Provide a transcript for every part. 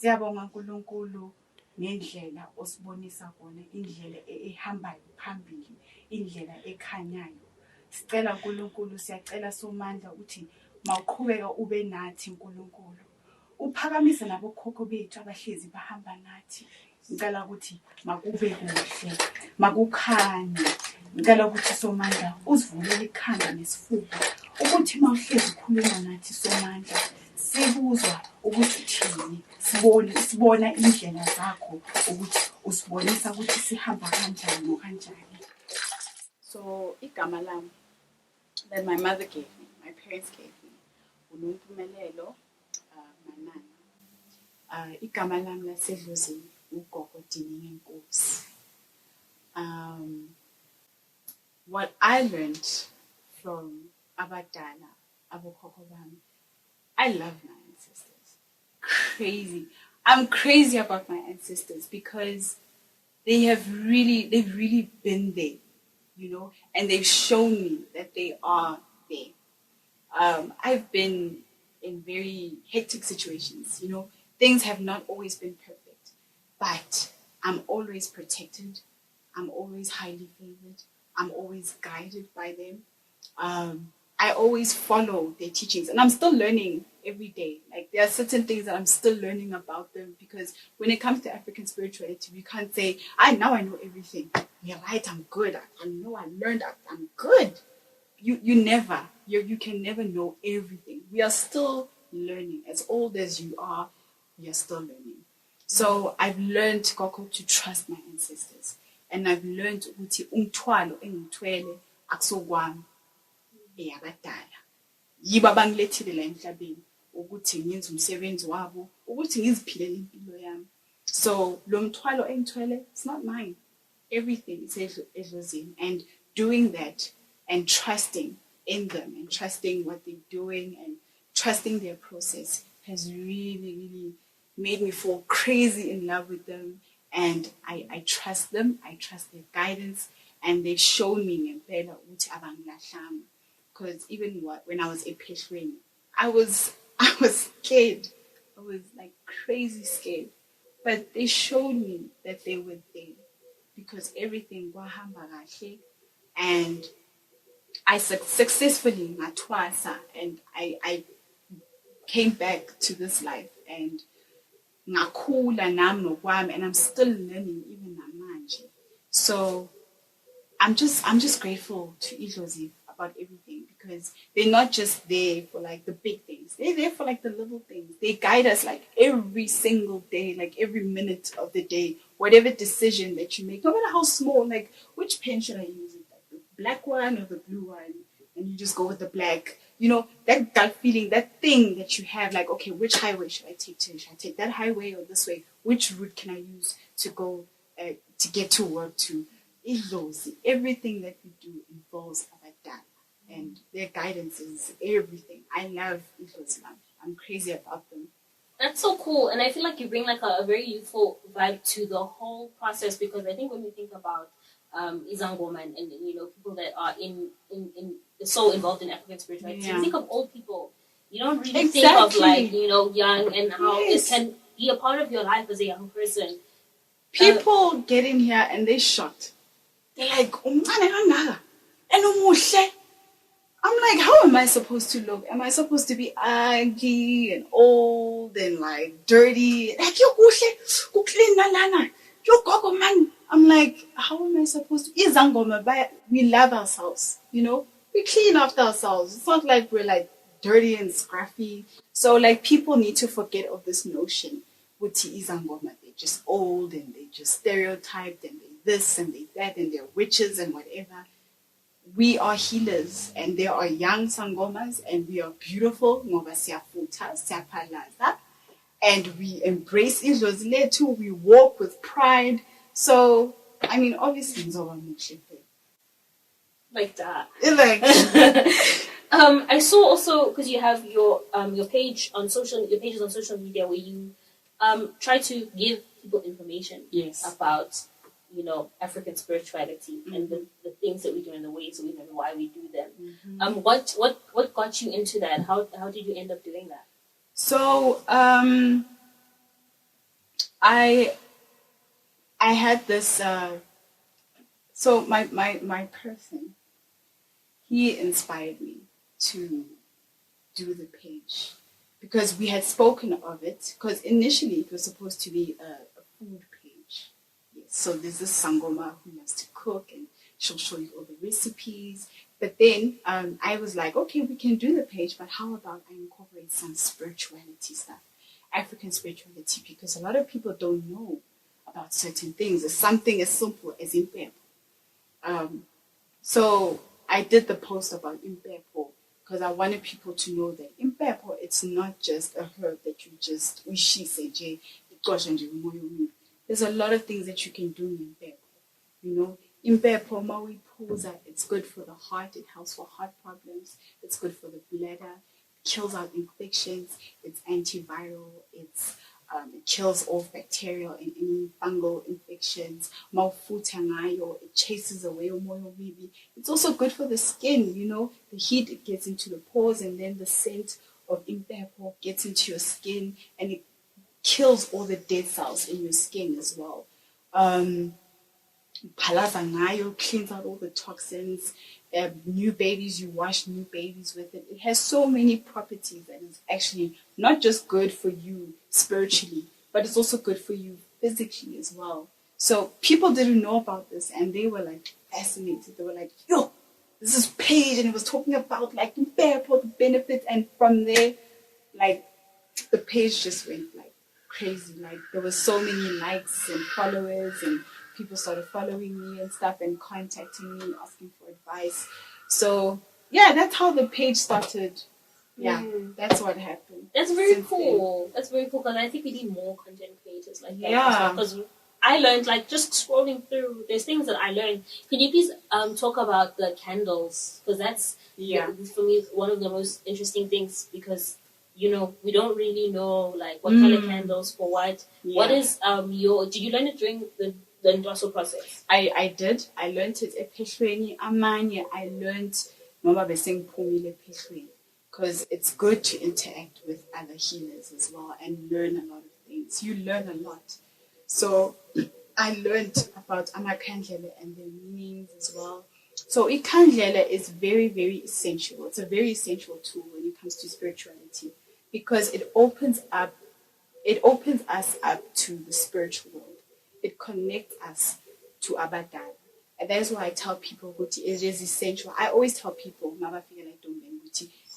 Siyabonga uNkulunkulu ngendlela osibonisa kona, indlela ehambayo phambili, indlela ekhanyayo. Sicela uNkulunkulu, siyacela somandla ukuthi mawuqhubeka ube nathi uNkulunkulu. Uphakamise nabokhokho bethu abahlezi bahamba nathi. Ngicela ukuthi makube kuhle, makukhanye. Ngicela ukuthi somandla usivulele ikhanda nesifuba ukuthi mawuhlezi ukhuluma nathi somandla sibuzwa ukuthi uthini, sibona indlela zakho ukuthi usibonisa ukuthi sihamba kanjani nokanjani. So igama lami that my mother gave me, my parents gave me, uNompumelelo Manana. Igama lami lasedlozini uGogo Diningenkosi. What I learned from abadala, abokhokho bami, I love my ancestors. Crazy. I'm crazy about my ancestors because they've really been there, and they've shown me that they are there. I've been in very hectic situations, things have not always been perfect, but I'm always protected. I'm always highly favored. I'm always guided by them. I always follow their teachings, and I'm still learning every day. Like, there are certain things that I'm still learning about them, because when it comes to African spirituality, we can't say, now I know everything. You're right, I'm good. I know I learned, I'm good. You can never know everything. We are still learning. As old as you are, we are still learning. So I've learned, Gogo, to trust my ancestors. And I've learned ukuthi umthwalo engithwele akusokwami eyabadala. Yibo abangilethile la emhlabeni ukuthi ngenze umsebenzi wabo, ukuthi ngiziphilele impilo yami. So lo mthwalo engithwele, it's not mine. Everything is edlozini. And doing that and trusting in them and trusting what they're doing and trusting their process has really made me fall crazy in love with them. And I trust them, I trust their guidance, and they've shown me ngempela ukuthi abangilahlanga. Because even when I was epheshweni, I was scared. I was like crazy scared. But they showed me that they were there, because everything wahamba kahle, and I successfully ngatwasa, and I came back to this life, and ngakhula nami nokwami, and I'm still learning even namanje. So I'm just grateful to Idlozi about everything, because they're not just there for like the big things. They're there for like the little things. They guide us like every single day, like every minute of the day, whatever decision that you make, no matter how small, like which pen should I use, like the black one or the blue one, and you just go with the black. That gut feeling, that thing that you have, like, okay, which highway should I take to? Should I take that highway or this way? Which route can I use to go to get to work to? Idlozi, everything that we do involves abadala, and their guidance is everything. I love Idlozi. I'm crazy about them. That's so cool, and I feel like you bring like a very youthful vibe to the whole process, because I think when we think about sangoma and people that are in so involved in African spirituality, you think of old people. You don't really think of like young, and how it can be a part of your life as a young person. People get in here and they're shocked. They're like, I'm like, how am I supposed to look? Am I supposed to be ugly and old and like dirty? Like, you clean nalana. You Gogo man. I'm like, how am I supposed to? Izangoma, but we love ourselves, We clean after ourselves. It's not like we're like dirty and scruffy. So like people need to forget of this notion. Wuti izangoma, they're just old and they just stereotyped and they this and they that and they're witches and whatever. We are healers, and there are young sangomas, and we are beautiful. Ngoba siyafuta, siyapalaza, and we embrace idlozi too. We walk with pride. So, I mean, obviously, like that. Like, I saw also, because you have your pages on social media where you try to give people information about African spirituality and the things that we do and the ways that we do and why we do them. What got you into that? How did you end up doing that? So I had this. So my person, he inspired me to do the page because we had spoken of it. Because initially it was supposed to be a food page. Yes. So there's this sangoma who loves to cook and she'll show you all the recipes. But then I was like, okay, we can do the page, but how about I incorporate some spirituality stuff, African spirituality, because a lot of people don't know about certain things. It's something as simple as impep. So I did the post about impepo because I wanted people to know that impepo, it's not just a herb that you just ushiseje. There's a lot of things that you can do in impepo. You know, impepo maui posa, it's good for the heart, it helps for heart problems, it's good for the bladder, kills out infections, it's antiviral, it kills off bacterial and any fungal infections. Mawufutha ngayo, it chases away umoya omubi. It's also good for the skin, you know. The heat, it gets into the pores, and then the scent of impepo gets into your skin, and it kills all the dead cells in your skin as well. Palaza ngayo, cleans out all the toxins. New babies, you wash new babies with it. It has so many properties that it's actually not just good for you spiritually, but it's also good for you physically as well. So people didn't know about this and they were like fascinated. They were like, yo, this is page, and it was talking about like the benefits, and from there, like the page just went like crazy. Like there were so many likes and followers, and people started following me and stuff and contacting me, asking for advice. So yeah, that's how the page started. Yeah, that's what happened. That's very cool. Then. That's very cool because I think we need more content creators like that. Yeah. Because I learned, like, just scrolling through, there's things that I learned. Can you please talk about the candles? Because that's, for me, one of the most interesting things because, you know, we don't really know, like, what kind of candles for what. Yeah. What is did you learn it during the endorsal process? I did. I learned it at Peshweni. Amanya, I learned Mama Besing Mpumi Peshweni. Because it's good to interact with other healers as well and learn a lot of things. You learn a lot. So I learned about amakhandlela and their meanings as well. So ikhandlela is very, very essential. It's a very essential tool when it comes to spirituality because it opens us up to the spiritual world. It connects us to Abadal. And that is why I tell people it is essential. I always tell people,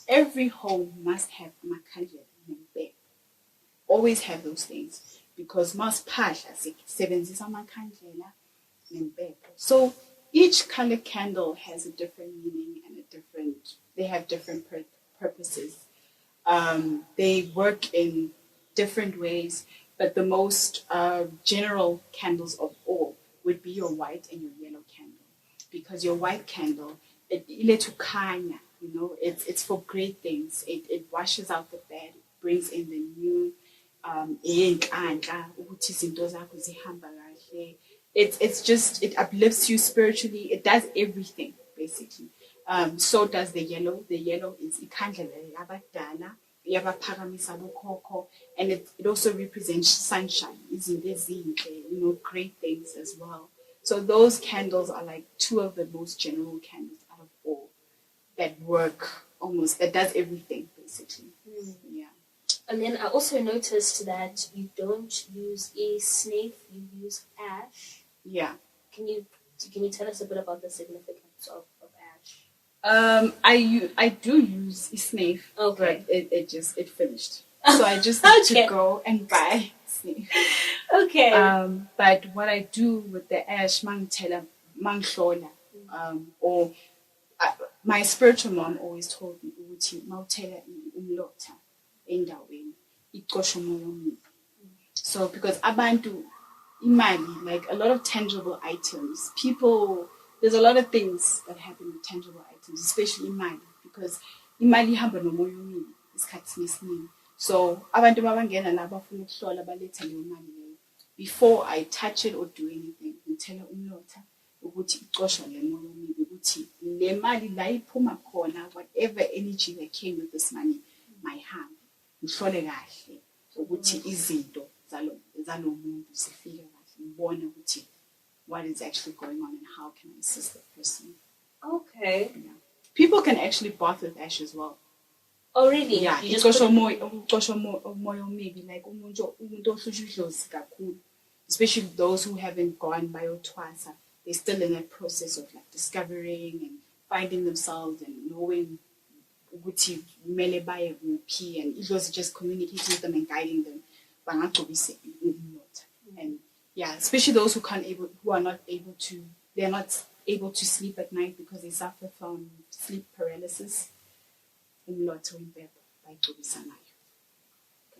every home must have amakhandlela and bed. Always have those things because must sebenzisa amakhandlela nempepho. So each color candle has a different meaning and they have different purposes. They work in different ways, but the most general candles of all would be your white and your yellow candle, because your white candle, you know, it's for great things. It washes out the bad, it brings in the new. It's just, it uplifts you spiritually. It does everything basically. So does the yellow. The yellow is ikhandlela yabadala, yabaphakamisa bokhokho, and it also represents sunshine, you know, great things as well. So those candles are like two of the most general candles out of all that work almost, that does everything basically. Yeah. And then I also noticed that you don't use a snake, you use ash. Yeah. Can you tell us a bit about the significance of ash? I do use a snake, okay, but it finished. So I just need to go and buy snake. Okay. But what I do with the ash, mangtela, mangshona, or my spiritual mom always told me, ukuthi mawuthela umlotha endaweni icosha umoya omubi. So because abantu imali, like a lot of tangible items, people, there's a lot of things that happen with tangible items, especially imali, because imali ihamba nomoya omubi isikhathini esiningi. So abantu babangena la bafuna ukuhlola baletha leyo mali leyo, before I touch it or do anything, ngithela umlotha ukuthi icosha le moya omubi, ukuthi le mali la iphuma khona, whatever energy that came with this money, my hand ngihlole kahle ukuthi izinto ngalo muntu sifike kahle ngibone ukuthi what is actually going on and how can I assist that person. Okay. Yeah. People can actually bath with ash as well. Oh really? Yeah, You just icosha umoya omubi, like umuntu ohlusha idlozi kakhulu, especially those who haven't gone bayotwasa. They're still in that process of like discovering and finding themselves and knowing ukuthi kumele baye kuphi, and idlozi just communicating with them and guiding them. Bangagcobise umnotho. And yeah, especially those who are not able to, they're not able to sleep at night because they suffer from sleep paralysis. Umnotho wempepho bayigcobisa nayo.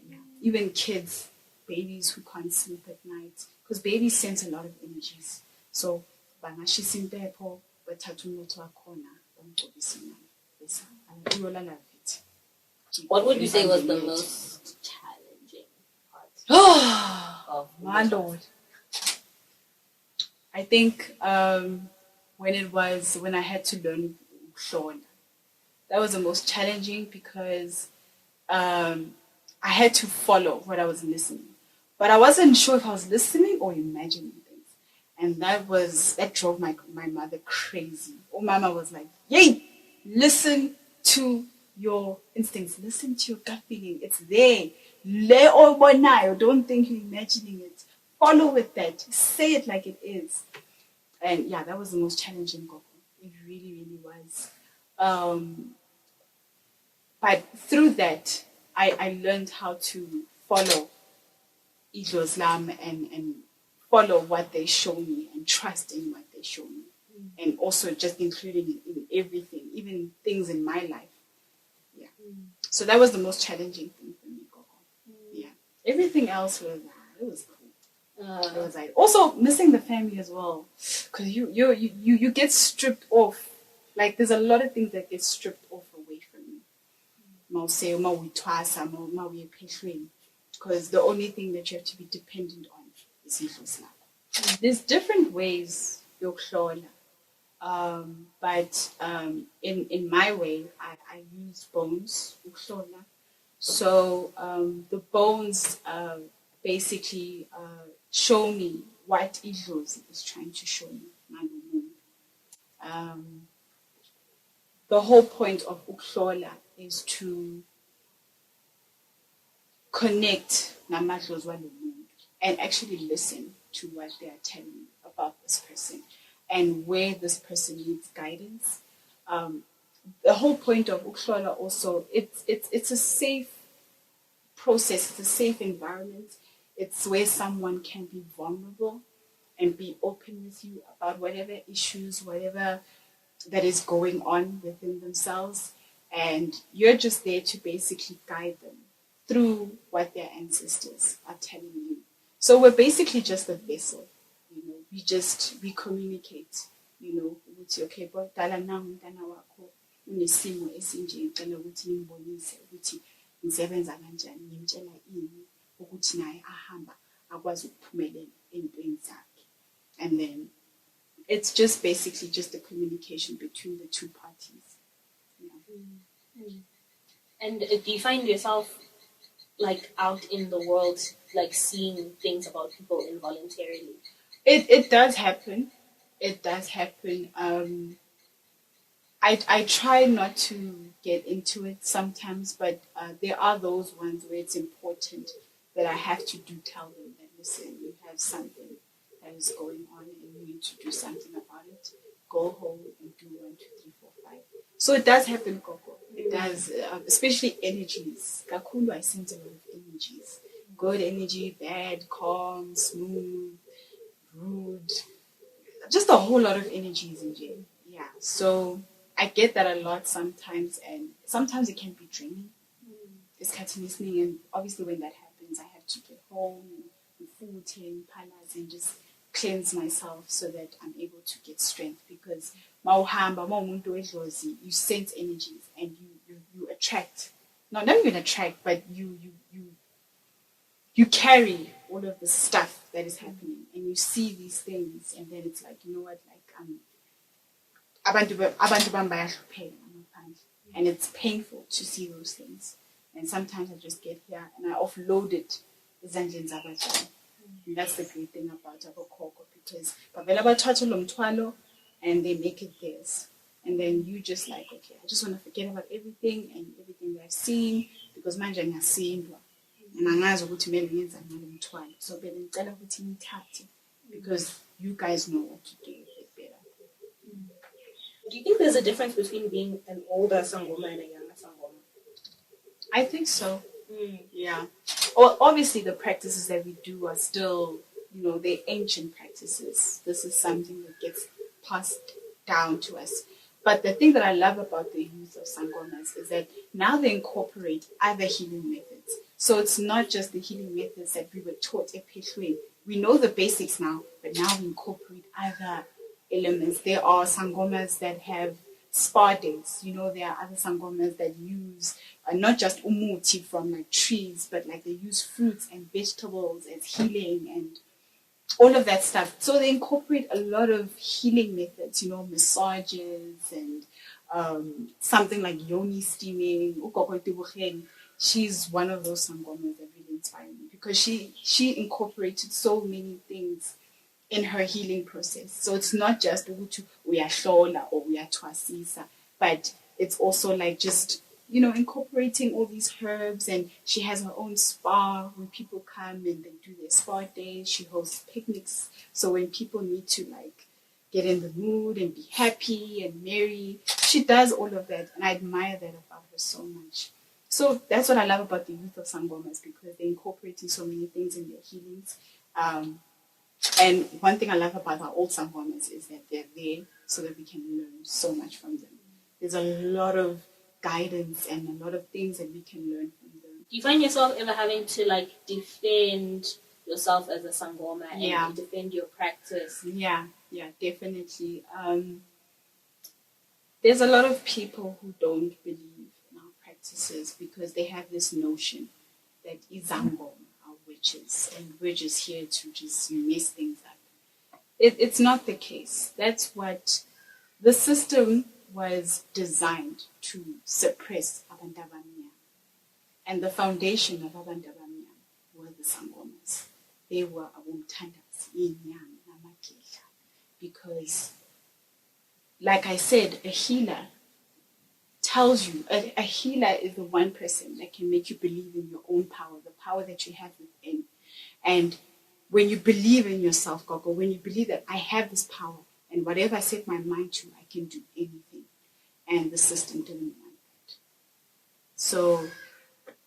Yeah. Even kids, babies who can't sleep at night, because babies sense a lot of energies. So bangashisa impepho bathatha umnotho wakhona bamgcobisa nayo bese uyolala vithi. What would you say was the most challenging part Oh, of my Lord. I think when I had to learn ukuhlola, that was the most challenging because I had to follow what I was listening. But I wasn't sure if I was listening or imagining things. And that drove my mother crazy. Oh, Mama was like, yay, listen to your instincts. Listen to your gut feeling. It's there. Don't think you're imagining it. Follow with that. Say it like it is. And yeah, that was the most challenging Gogo. It really, really was. But through that, I learned how to follow Islam and follow what they show me and trust in what they show me. And also just including in everything, even things in my life. Yeah. So that was the most challenging thing for me, Gogo. Yeah. Everything else was it was cool. It was like also missing the family as well, because you get stripped off. Like there's a lot of things that get stripped off away from you. Because the only thing that you have to be dependent on is Islam. There's different ways yokuhlola. But in my way, I use bones ukuhlola. So the bones basically show me what idlozi is trying to show me. The whole point of ukuhlola is to connect namadlozi walomuntu and actually listen to what they are telling you about this person and where this person needs guidance. The whole point of ukuhlola also, it's a safe process, it's a safe environment. It's where someone can be vulnerable and be open with you about whatever issues, whatever that is going on within themselves. And you're just there to basically guide them through what their ancestors are telling you. So we're basically just a vessel, we communicate, ukuthi okay, but dala nami umntana wakho unesimo esinje ngicela ukuthi ngimbonise ukuthi ngisebenza kanjani, ngimtshela ini ukuthi naye ahamba akwazi ukuphumelela entweni zakhe. And then it's just basically just a communication between the two parties. Yeah. And do you find yourself like out in the world, like seeing things about people involuntarily? It does happen. It does happen. I try not to get into it sometimes, but there are those ones where it's important that I have to tell them that, listen, you have something that is going on and you need to do something about it. Go home and do 1, 2, 3, 4, 5. So it does happen, Gogo. It does, especially energies. Kakhulu, I sense a lot of energies. Good energy, bad, calm, smooth, rude. Just a whole lot of energies in jail. Yeah. So I get that a lot sometimes, and sometimes it can be draining. It's listening, and obviously when that happens, I have to get home and food and palas and just cleanse myself so that I'm able to get strength, because you sense energies and you attract, not even attract, but you carry all of the stuff that is happening and you see these things, and then it's like, you know what, like abantu bami bayahlupheka ngaphandle, and it's painful to see those things. And sometimes I just get here and I offload it ezandleni zabazali. And that's the great thing about Gogo, because bavela bathatha lo mthwalo and they make it theirs. And then you just like, okay, I just want to forget about everything and everything that I've seen, because manje ngiyasindwa. And angazi ukuthi kumele ngenza ngalo mthwalo. So vele ngicela ukuthi nithathe, because you guys know what to do it better. Do you think there's a difference between being an older sangoma and a younger sangoma? I think so. Yeah. Well, obviously, the practices that we do are still, they're ancient practices. This is something that gets passed down to us. But the thing that I love about the use of sangomas is that now they incorporate other healing methods. So it's not just the healing methods that we were taught at Peshwe. We know the basics now, but now we incorporate other elements. There are sangomas that have spa days. There are other sangomas that use not just umuti from like trees, but like they use fruits and vegetables as healing and all of that stuff. So they incorporate a lot of healing methods, massages and something like yoni steaming. She's one of those sangomas that really inspire me, because she incorporated so many things in her healing process. So it's not just uyahlola or uyatwasisa, but it's also like just incorporating all these herbs. And she has her own spa when people come and they do their spa days. She hosts picnics, so when people need to like get in the mood and be happy and merry, she does all of that, and I admire that about her so much. So that's what I love about the youth of sangomas, because they're incorporating so many things in their healings. And one thing I love about our old sangomas is that they're there so that we can learn so much from them. There's a lot of guidance and a lot of things that we can learn from them. Do you find yourself ever having to like defend yourself as a sangoma and defend your practice? Yeah, definitely. There's a lot of people who don't believe in our practices because they have this notion that izangoma are witches and we're just here to just mess things up. It's not the case. That's what the system was designed to suppress abantu abamnyama. And the foundation of abantu abamnyama were the sangomas. They were abomthandazi, inyanga, namakehla. Because, like I said, a healer tells you, a healer is the one person that can make you believe in your own power, the power that you have within. And when you believe in yourself, Gogo, when you believe that I have this power, and whatever I set my mind to, I can do anything. And the system didn't want that. So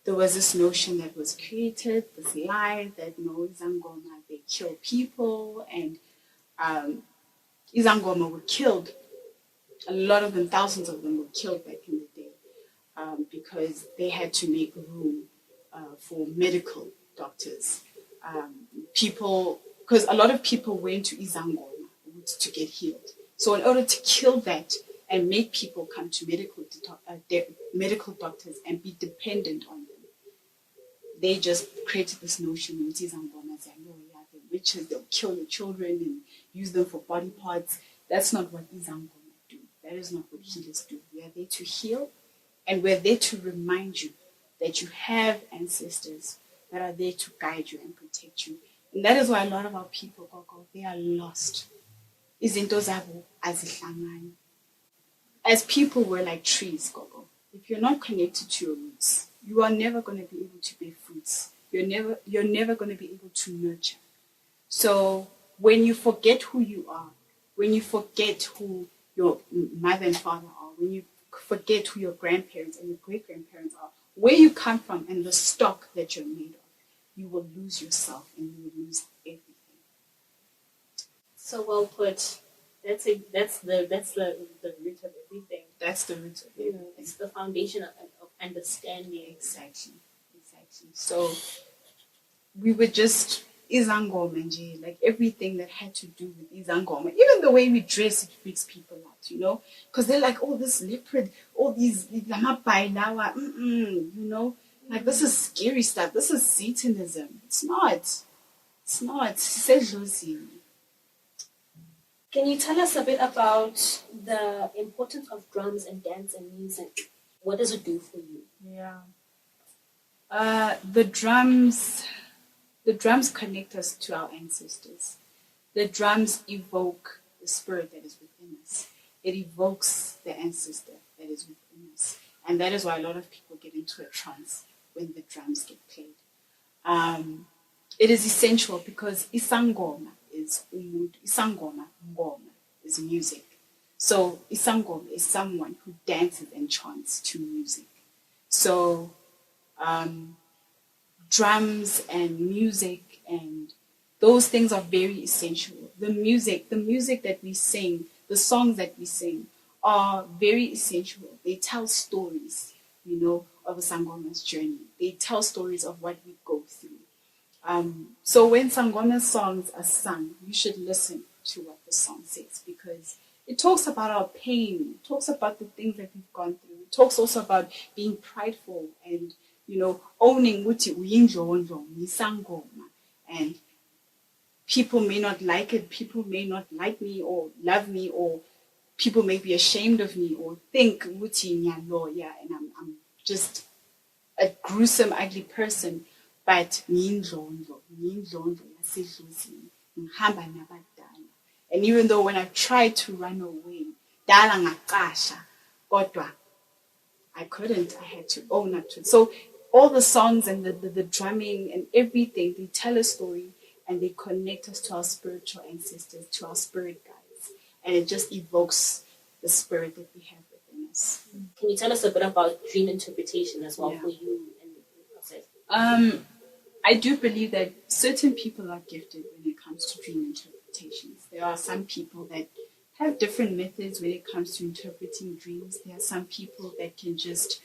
there was this notion that was created, this lie that izangoma, they kill people, and izangoma were killed. A lot of them, thousands of them, were killed back in the day because they had to make room for medical doctors. Because a lot of people went to izangoma to get healed. So in order to kill that and make people come to medical doctors and be dependent on them, they just created this notion of izangoma, the witches, they'll kill your children and use them for body parts. That's not what izangoma do. That is not what healers do. We are there to heal, and we're there to remind you that you have ancestors that are there to guide you and protect you. And that is why a lot of our people, Gogo, they are lost. Izinto zabo azihlangani. As people, we're like trees, Gogo. If you're not connected to your roots, you are never going to be able to bear fruits. You're never going to be able to nurture. So when you forget who you are, when you forget who your mother and father are, when you forget who your grandparents and your great-grandparents are, where you come from and the stock that you're made of, you will lose yourself and you will lose everything. So well put. That's the root of everything. That's the root of everything. It's the foundation of understanding. Exactly. So we were just izangoma nje, like everything that had to do with izangoma. Even the way we dress, it freaks people out, because they're like, oh, this leopard, all these lamabailawa, like this is scary stuff. This is Satanism. It's not. Can you tell us a bit about the importance of drums and dance and music? What does it do for you? Yeah. The drums the drums connect us to our ancestors. The drums evoke the spirit that is within us. It evokes the ancestor that is within us. And that is why a lot of people get into a trance when the drums get played. It is essential because isangoma is umuntu. Isangoma, ngoma, is music. So isangoma is someone who dances and chants to music. So drums and music and those things are very essential. The music that we sing, the songs that we sing are very essential. They tell stories, of a sangoma's journey. They tell stories of what we go through. So when sangoma songs are sung, you should listen to what the song says because it talks about our pain. It talks about the things that we've gone through. It talks also about being prideful and, owning uthi uyindlondlo, yisangoma. And people may not like it. People may not like me or love me, or people may be ashamed of me or think uthi ngiyaloya and I'm just a gruesome, ugly person. But ngiyindlondlo yasedlozini, ngihamba nabadala. And even though when I tried to run away, dala ngaqasha, kodwa I couldn't. I had to own up to it. So all the songs and the drumming and everything, they tell a story and they connect us to our spiritual ancestors, to our spirit guides. And it just evokes the spirit that we have within us. Can you tell us a bit about dream interpretation as well for you and the process? I do believe that certain people are gifted when it comes to dream interpretations. There are some people that have different methods when it comes to interpreting dreams. There are some people that can just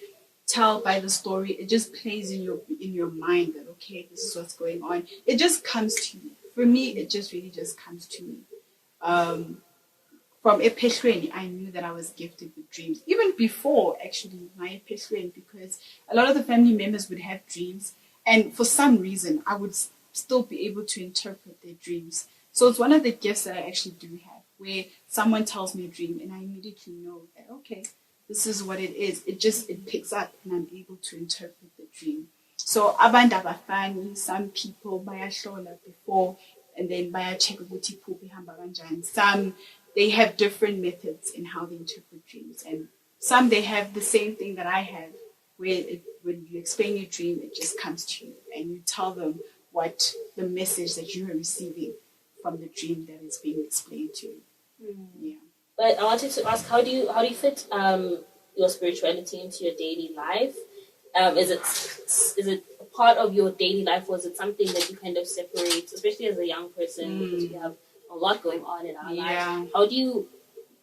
tell by the story. It just plays in your mind that, okay, this is what's going on. It just comes to you. For me, it just really just comes to me. From Epeshweni, I knew that I was gifted with dreams. Even before, actually, my Epeshweni, because a lot of the family members would have dreams. And for some reason, I would still be able to interpret their dreams. So it's one of the gifts that I actually do have, where someone tells me a dream and I immediately know that, okay, this is what it is. It picks up and I'm able to interpret the dream. So abantu abafani, some people bayahlola before and then bayacheck ukuthi iphupho ihamba kanjani. Some, they have different methods in how they interpret dreams. And some, they have the same thing that I have, where when you explain your dream, it just comes to you and you tell them what the message that you are receiving from the dream that is being explained to you. Yeah. But I wanted to ask, how do you fit your spirituality into your daily life? Is it a part of your daily life, or is it something that you kind of separate, especially as a young person, because we have a lot going on in our lives? How do you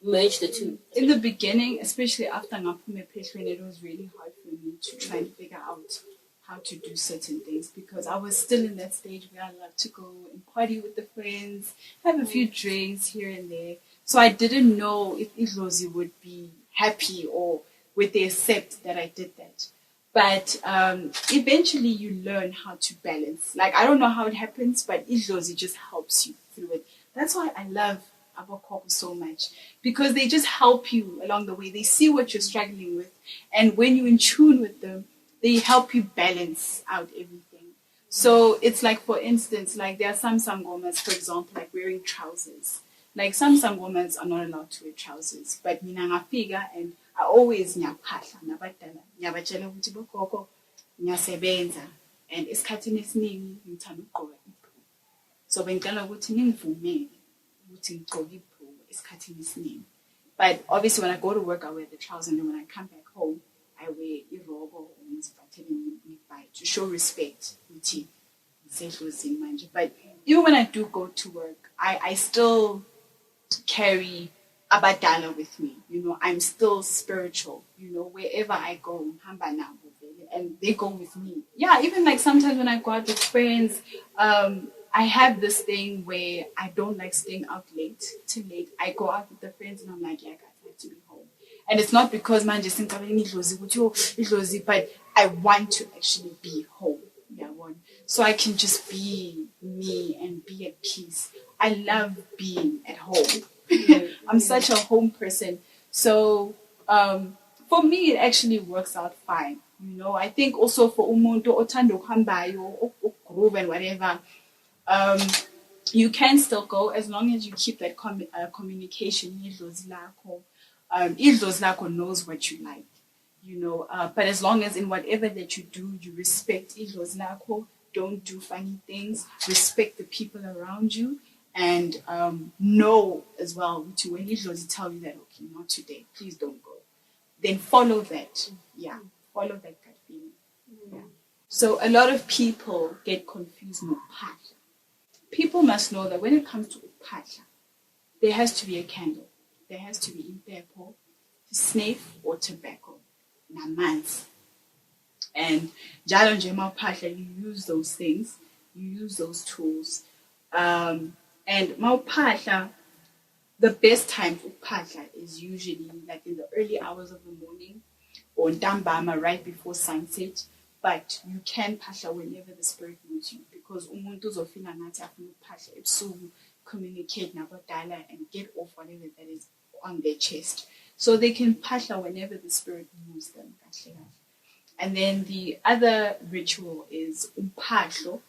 merge the two? In the beginning, especially after Mpumi, it was really hard for me to try and figure out how to do certain things because I was still in that stage where I love to go and party with the friends, have a few drinks here and there. So I didn't know if Idlozi would be happy or would they accept that I did that. But eventually you learn how to balance. Like, I don't know how it happens, but Idlozi just helps you through it. That's why I love Gogo so much, because they just help you along the way. They see what you're struggling with, and when you're in tune with them, they help you balance out everything. So it's like, for instance, like there are some sangomas, for example, like wearing trousers. Like some sangomas are not allowed to wear trousers, but mina ngafika and I always ngiyaphahla nabadala, ngiyabatshela ukuthi bogogo ngiyasebenza and esikhathini esiningi ngithanda ukugqoka ibhruku. So bengicela ukuthi ningivumele ukuthi ngigqoke ibhruku esikhathini esiningi. But obviously when I go to work I wear the trousers, and then when I come back home I wear irogo to show respect. But even when I do go to work, I still carry abadala with me. I'm still spiritual. Wherever I go, and they go with me. Yeah, even like sometimes when I go out with friends, I have this thing where I don't like staying out too late. I go out with the friends and I'm like, yeah, guys, I have to be home. And it's not because man just think but I want to actually be home. Yeah, so I can just be me and be at peace. I love being at home. I'm such a home person. So for me, it actually works out fine. I think also for umuntu othanda ukuhambayo groove and whatever, you can still go as long as you keep that communication. Idlozi lakho knows what you like, but as long as in whatever that you do, you respect idlozi lakho, don't do funny things, respect the people around you, and know as well to when idlozi tell you that, okay, not today, please don't go, then follow that. Yeah, follow that gut feeling. Yeah. So a lot of people get confused with phahla. People must know that when it comes to phahla, there has to be a candle. There has to be impepho, snuff or tobacco, namanzi. And jalo nje mawuphahla, you use those things, you use those tools. And mawuphahla, the best time for phahla is usually like in the early hours of the morning or ntambama right before sunset. But you can phahla whenever the spirit moves you, because umuntu uzofika ngathi afuna ukuphahla ebusuku, communicate nabadala and get off whatever that is on their chest. So they can phahla whenever the spirit moves them. And then the other ritual is umphahlo.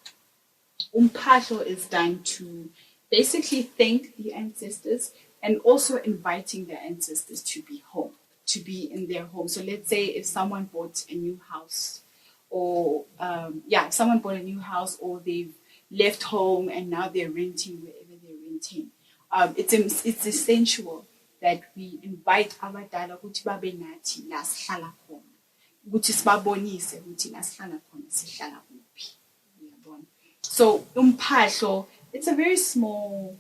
Umphahlo is done to basically thank the ancestors and also inviting the ancestors to be home, to be in their home. So let's say if someone bought a new house, or if someone bought a new house, or they've left home and now they're renting wherever they're renting. It's essential that we invite abadala ukuthi babe nathi la sihlala khona, ukuthi sibabonise ukuthi la sihlala khona sihlala kuphi. So umphahlo, it's a very small,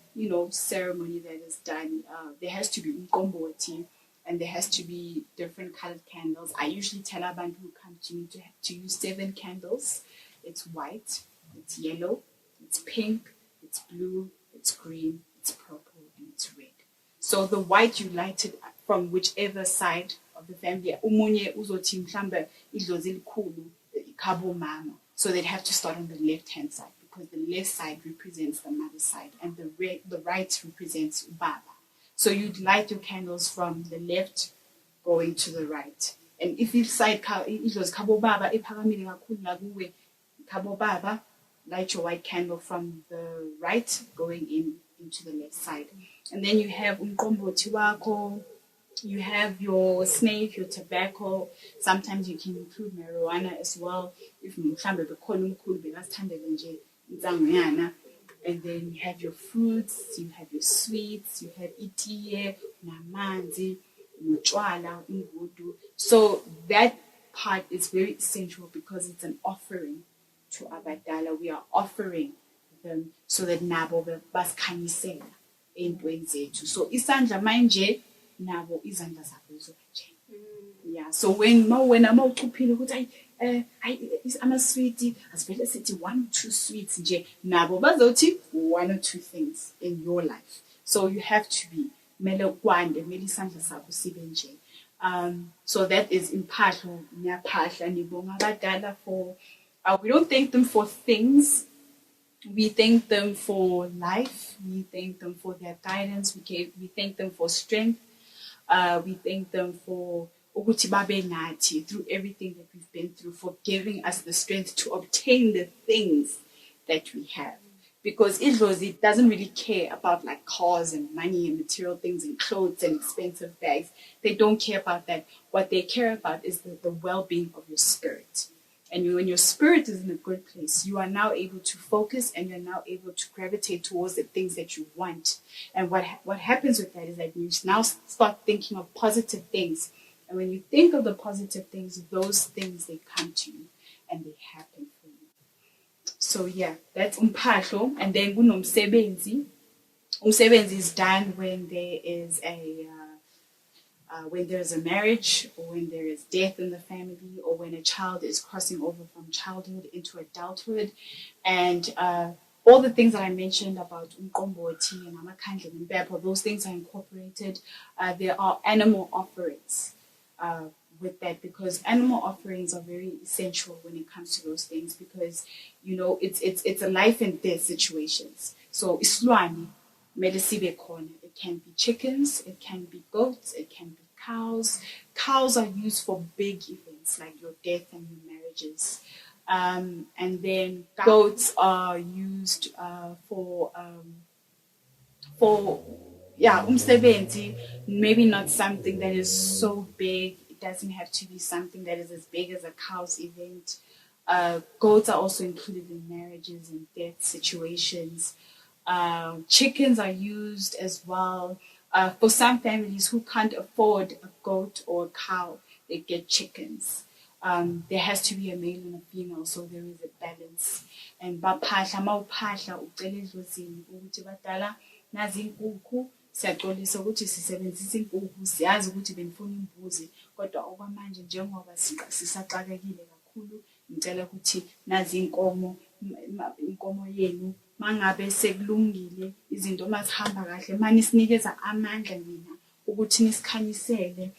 ceremony that is done. There has to be umqombothi, and there has to be different colored candles. I usually tell abantu who come to me to use 7 candles. It's white, it's yellow, it's pink, it's blue, it's green, it's purple, and it's red. So the white, you light it from whichever side of the family. Umunye uzothi mhlambe idlozi elikhulu ikhabo mama. So they'd have to start on the left-hand side, because the left side represents the mother's side and the right represents baba. So you'd light your candles from the left going to the right. And if each side idlozi khabo baba ephakamile kakhulu la kuwe khabo baba, light your white candle from the right going into the left side. And then you have umqombothi wakho, you have your snake, your tobacco. Sometimes you can include marijuana as well. If mhlambe bekhona umkhulu bekasithandele nje insango yana. And then you have your fruits, you have your sweets, you have itiye, namanzi, utshwala, ingudu. So that part is very essential because it's an offering to abadala. We are offering them so that nabo basikhanyisela ey'ntweni zethu. So isandla manje nabo izandla zabo zokanje. Yeah. So when mawuchuphile ukuthi ama-sweet asivele sithi 1 or 2 sweets nje, nabo bazothi 1 or 2 things in your life. So you have to be mele kwande, mele isandla sakho sibe nje. So that is imphahlo, niyaphahla, nibonga abadala for, we don't thank them for things. We thank them for life. We thank them for their guidance. We thank them for strength. We thank them for ukuthi babe nathi through everything that we've been through, for giving us the strength to obtain the things that we have. Because idlozi doesn't really care about like cars and money and material things and clothes and expensive bags. They don't care about that. What they care about is the well-being of your spirit. And when your spirit is in a good place, you are now able to focus and you're now able to gravitate towards the things that you want. And what happens with that is that you now start thinking of positive things. And when you think of the positive things, those things, they come to you and they happen for you. So yeah, that's umphahlo. And then kunomsebenzi. Umsebenzi is done when there is when there's a marriage, or when there is death in the family, or when a child is crossing over from childhood into adulthood. And all the things that I mentioned about umqombothi and amakhandla and impepho, those things are incorporated. There are animal offerings with that, because animal offerings are very essential when it comes to those things, because it's a life and death situations. So isilwane mele sibe khona. It can be chickens, it can be goats, it can be cows. Cows are used for big events like your death and your marriages. And then goats are used for umsebenzi, maybe not something that is so big. It doesn't have to be something that is as big as a cow's event. Goats are also included in marriages and death situations. Chickens are used as well. For some families who can't afford a goat or a cow, they get chickens. There has to be a male and a female, so there is a balance. And baphahla mawuphahla ucela edlozini ukuthi badala nazi inkukhu, siyaxolisa ukuthi sisebenzisa inkukhu, siyazi ukuthi benifuna imbuzi, kodwa okwamanje njengoba sisaxakekile kakhulu, ngicela ukuthi nazi inkomo yenu, mangabe sekulungile izinto mazihamba kahle, manisinikeza amandla nina ukuthi nisikhanyisele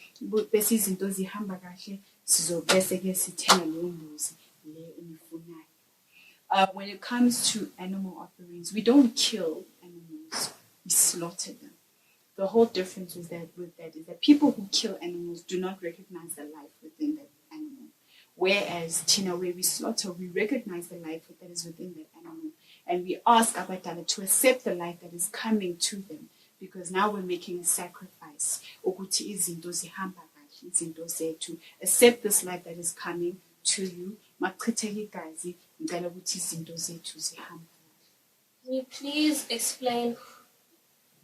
bese izinto zihamba kahle, sizobese ke sithenga leyo mbuzi le enifunayo. When it comes to animal offerings, we don't kill animals, we slaughter them. The whole difference with that is that people who kill animals do not recognize the life within that animal. Whereas Tina, where we slaughter, we recognize the life that is within that animal. And we ask Abadala to accept the life that is coming to them, because now we're making a sacrifice. Ukuthi izinto zihamba kahle, izinto zethu. Accept this life that is coming to you. Machitheke igazi, ngicela ukuthi izinto zethu zihamba kahle. Can you please explain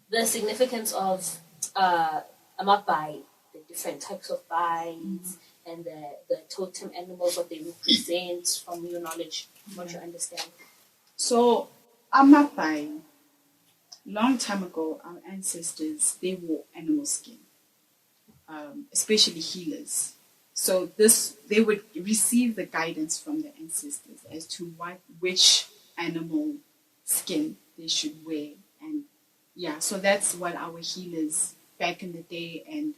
the significance of amabai, the different types of bais, and the totem animals, what they represent from your knowledge, what you understand? So, amabai, long time ago, our ancestors, they wore animal skin, especially healers. So they would receive the guidance from the ancestors as to which animal skin they should wear. And yeah, so that's what our healers back in the day and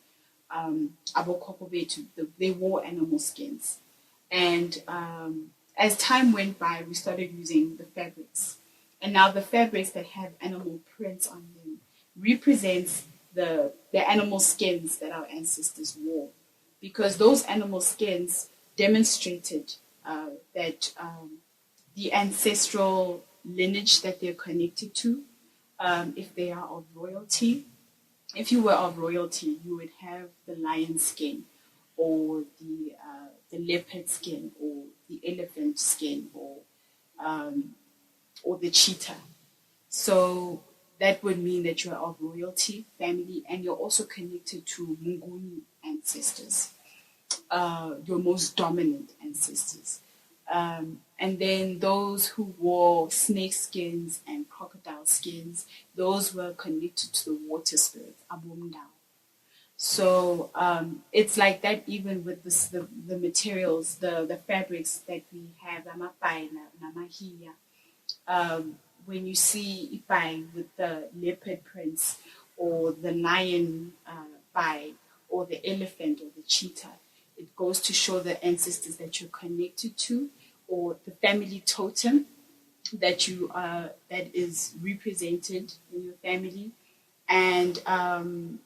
abokoko bethu, they wore animal skins. And as time went by, we started using the fabrics. And now the fabrics that have animal prints on them represents the animal skins that our ancestors wore. Because those animal skins demonstrated that the ancestral lineage that they're connected to, if they are of royalty. If you were of royalty, you would have the lion skin, or the leopard skin, or the elephant skin, or the cheetah. So that would mean that you're of royalty family, and you're also connected to Munguni ancestors, your most dominant ancestors. And then those who wore snake skins and crocodile skins, those were connected to the water spirits, Abumdao. So it's like that even with the materials, the fabrics that we have, amapai na mahiya. When you see ipai with the leopard prints, or the lion bai, or the elephant, or the cheetah, it goes to show the ancestors that you're connected to, or the family totem that that is represented in your family, and and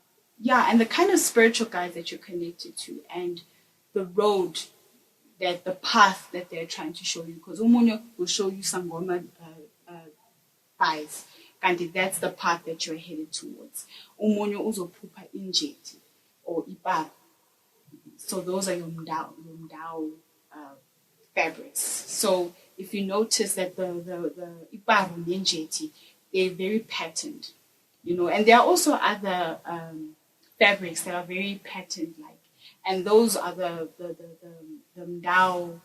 the kind of spiritual guides that you're connected to, and the road, that the path that they're trying to show you. Because umunye will show you sangoma pies, and that's the path that you're headed towards. Umunye uzophupha injeti or ipa. So those are your mdao fabrics. So if you notice that the iparu ninjeti, they're very patterned, and there are also other fabrics that are very patterned like, and those are the mdao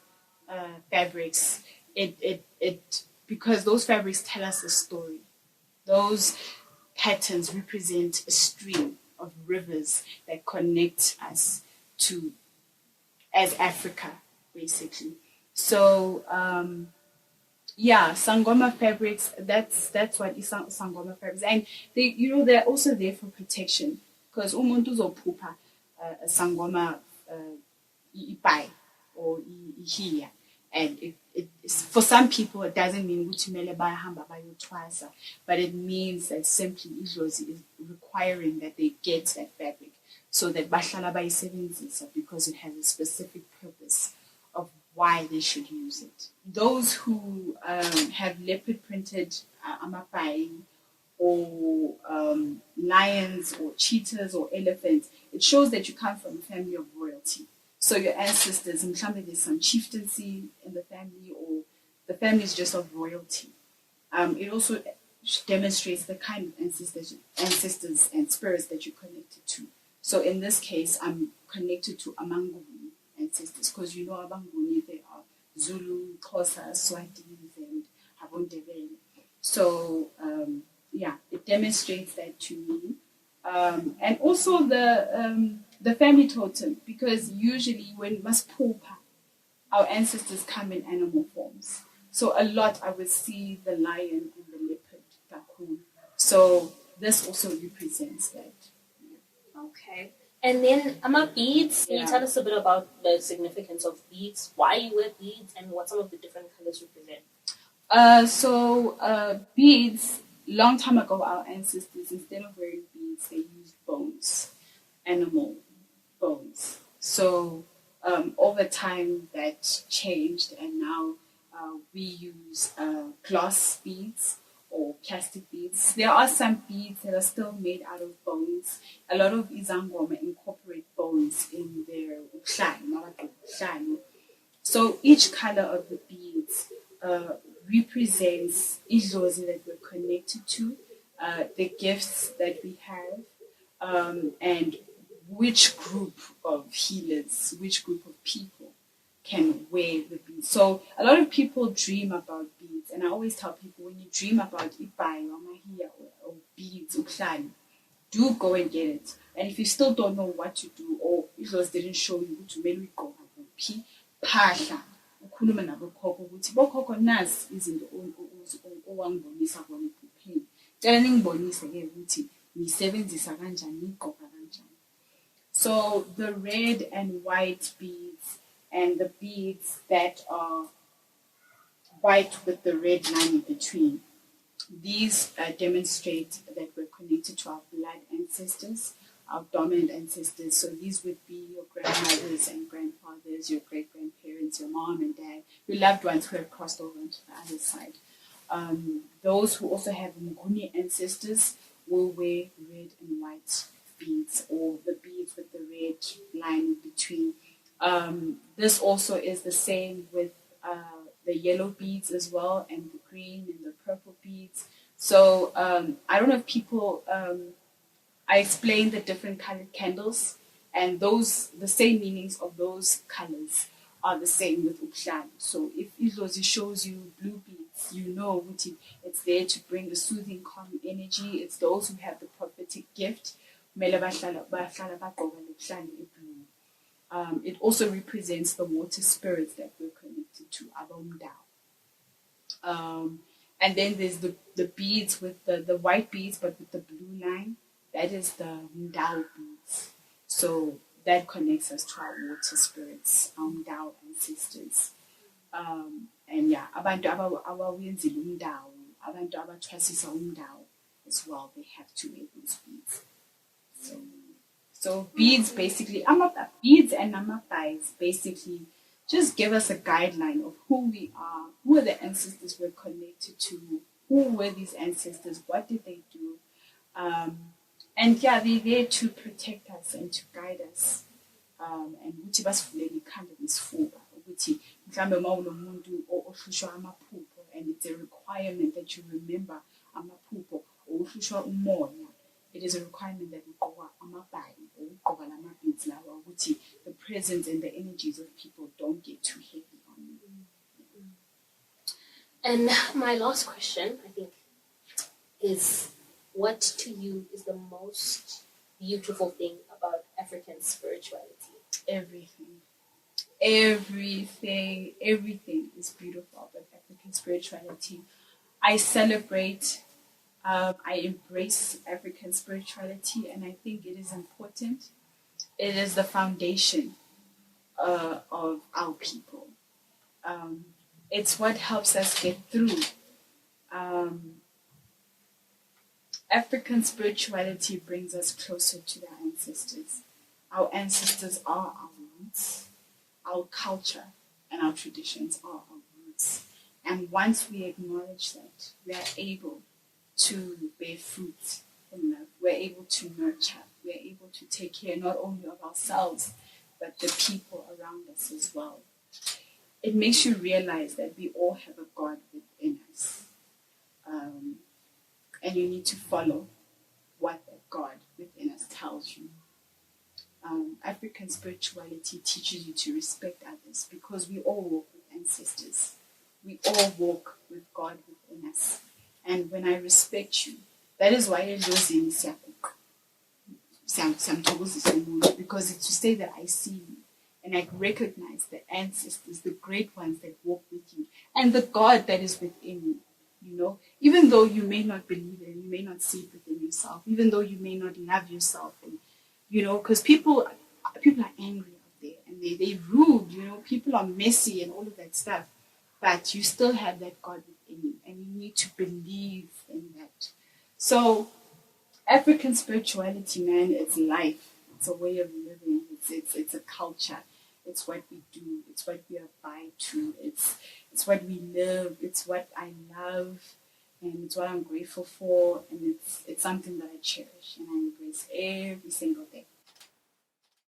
fabrics. It because those fabrics tell us a story. Those patterns represent a stream of rivers that connect us to as Africa, basically. So sangoma fabrics, that's what is sangoma fabrics, and they're also there for protection, because umuntu uzophupha sangoma ipai or ihiya, and for some people it doesn't mean ukuthi mele bayahamba bayotwasa, but it means that simply idlozi is requiring that they get that fabric so that bahlala bayisebenzisa, because it has a specific purpose of why they should use it. Those who have leopard printed amapai or lions or cheetahs or elephants, it shows that you come from a family of royalty. So your ancestors, and there's some chieftaincy in the family, or the family is just of royalty. It also demonstrates the kind of ancestors and spirits that you're connected to. So in this case, I'm connected to Amanguni ancestors, because Abanguni, they are Zulu, Xhosa, Swatis, and Habondebele. So it demonstrates that to me. And also the family totem, because usually when Maspupa, our ancestors come in animal forms. So a lot I would see the lion and the leopard, Takun. So this also represents that. Okay. And then beads. Can you tell us a bit about the significance of beads? Why you wear beads and what some of the different colors represent? Beads, long time ago, our ancestors, instead of wearing beads, they used bones, animal bones. So over time that changed, and now we use glass beads or plastic beads. There are some beads that are still made out of bones. A lot of izangoma incorporate bones in their uhlanga. So each color of the beads represents idlozi that we're connected to, the gifts that we have, and which group of healers, which group of people can wear the beads. So a lot of people dream about beads, and I always tell people, when you dream about ibai or mahia or beads, uklani, do go and get it. And if you still don't know what to do, or if those didn't show you to maybe go phahla ukhuluma nabokhokho ukuthi bokhokho nazi izinto owangibonisa kona ephupheni, cela ningibonise ke ukuthi ngisebenzisa kanjani, ngigqoka kanjani. So the red and white beads, and the beads that are white with the red line in between, these demonstrate that we're connected to our blood ancestors, our dominant ancestors. So these would be your grandmothers and grandfathers, your great-grandparents, your mom and dad, your loved ones who have crossed over into the other side. Those who also have Mguni ancestors will wear red and white beads, or the beads with the red line in between. This also is the same with the yellow beads as well, and the green and the purple beads. So I don't know if people, I explained the different colored candles, and the same meanings of those colors are the same with Ukshani. So if Idlozi shows you blue beads, you know it's there to bring the soothing, calm energy. It's those who have the prophetic gift. It also represents the water spirits that we're connected to, Abomdao. And then there's the beads with the white beads, but with the blue line. That is the Mdao beads. So that connects us to our water spirits, our Mdao ancestors. And yeah, abantu abawenzile umdao, abantu abathwasisa umdao as well, they have to wear those beads. So beads basically, beads and amatais basically just give us a guideline of who we are, who are the ancestors we're connected to, who were these ancestors, what did they do, and yeah, they're there to protect us and to guide us. And ukuthi basivulele ikhanda nesifuba ukuthi mhlambe uma unomuntu ohlushwa amaphupho, and it's a requirement that you remember amaphupho, or uhlushwa umoya. It is a requirement that ugqoka amabhayi or ugqoka lama-beads lawa ukuthi the presence and the energies of people don't get too heavy on you. And my last question, I think, is what to you is the most beautiful thing about African spirituality? Everything is beautiful about African spirituality. I celebrate, I embrace African spirituality, and I think it is important. It is the foundation of our people. It's what helps us get through. African spirituality brings us closer to the ancestors. Our ancestors are our roots, our culture. and our traditions are our roots. And once we acknowledge that, we are able to bear fruit in love. We're able to nurture. We're able to take care not only of ourselves, but the people around us as well. It makes you realize that we all have a God within us. And you need to follow what that God within us tells you. African spirituality teaches you to respect others because we all walk with ancestors. We all walk with God within us. And when I respect you, that is why it goes in because it's to say that I see you and I recognize the ancestors, the great ones that walk with you, and the God that is within you. You know, even though you may not believe it and you may not see it within yourself, even though you may not love yourself, and you know, because people are angry out there and they rude, you know, people are messy and all of that stuff, but you still have that God within you, and you need to believe in that. So African spirituality, man, it's life. It's a way of living. It's a culture. It's what we do. It's what we abide to. It's what we live. It's what I love, and it's what I'm grateful for. And it's something that I cherish and I embrace every single day.